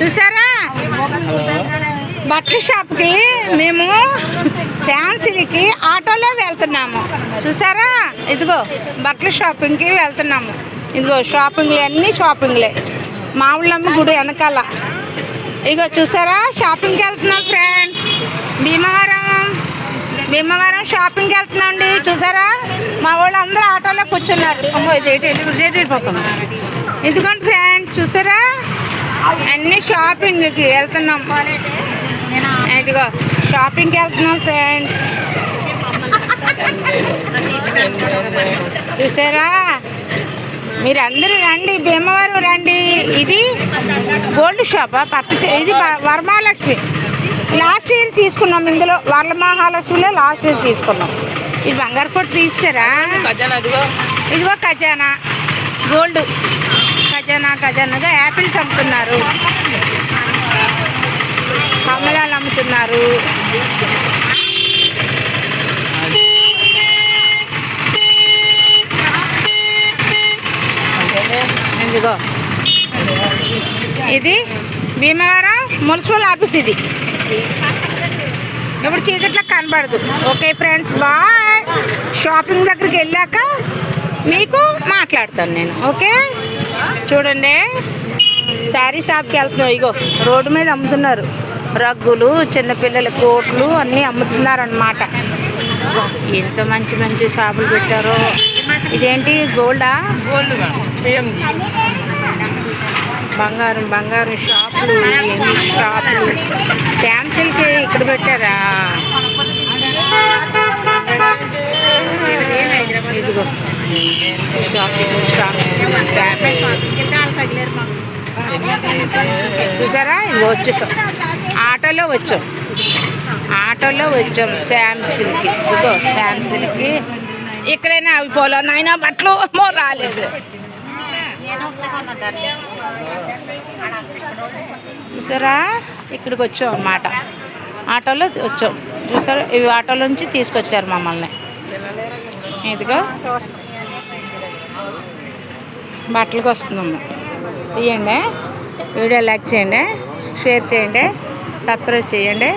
చూసారా బట్టల షాప్కి మేము శాంసిల్కి ఆటోలో వెళ్తున్నాము. చూసారా ఇదిగో బట్టల షాపింగ్కి వెళ్తున్నాము. ఇదిగో షాపింగ్లే, అన్నీ షాపింగ్లే. మావుళ్ళమ్మ గుడి వెనకాల ఇగో చూసారా షాపింగ్కి వెళ్తున్నాం ఫ్రెండ్స్. భీమవరం షాపింగ్కి వెళ్తున్నాం అండి. చూసారా మా వాళ్ళు అందరూ ఆటోలో కూర్చున్నారు. అమ్మో ఇది వెళ్ళిపోతాం. ఎందుకంటే ఫ్రెండ్స్ చూసారా అన్నీ షాపింగ్కి వెళ్తున్నాం. ఇదిగో షాపింగ్కి వెళ్తున్నాం ఫ్రెండ్స్. చూసారా మీరందరూ రండి, భీమవరం రండి. ఇది గోల్డ్ షాపా ఇది వరమహాలక్ష్మి. లాస్ట్ ఇయర్ తీసుకున్నాం. ఇందులో వరమహాలక్ష్మిలో లాస్ట్ ఇయర్ తీసుకున్నాం. ఇది బంగారు కొట్టు తీస్తారా? ఇదిగో ఖజానా గోల్డ్ ఖజానాగా యాపిల్స్ అమ్ముతున్నారు, కమలాలు అమ్ముతున్నారు. ఇదిగో ఇది భీమవరం మున్సిపల్ ఆఫీస్. ఇది ఇప్పుడు చీకట్లో కనబడదు. Okay friends bye. షాపింగ్ దగ్గరికి వెళ్ళాక మీకు మాట్లాడతాను నేను. ఓకే చూడండి శారీ షాప్కి వెళ్తున్నాం. ఇగో రోడ్డు మీద అమ్ముతున్నారు రగ్గులు, చిన్నపిల్లల కోట్లు అన్నీ అమ్ముతున్నారు అన్నమాట. ఎంత మంచి మంచి షాపులు పెట్టారో. ఇదేంటి గోల్డా? బంగారం షాపులు, షాపులు. శాంసిల్కి ఇక్కడ పెట్టారా? ఇదిగో చూసారా ఇది వచ్చేసాం. ఆటోలో వచ్చాం శాంసిల్కి. ఇదిగో శాంసిల్కి ఇక్కడైనా అవి పోలో నాయన బట్టలు అమ్మో రాలేదు. చూసారా ఇక్కడికి వచ్చాం అన్నమాట. ఆటోలో వచ్చాం. చూసారా ఇవి ఆటోలో నుంచి తీసుకొచ్చారు మమ్మల్ని. ఇదిగో బట్టలకు వస్తున్నాము. తీయండి, వీడియో లైక్ చేయండి, షేర్ చేయండి, సబ్స్క్రైబ్ చేయండి.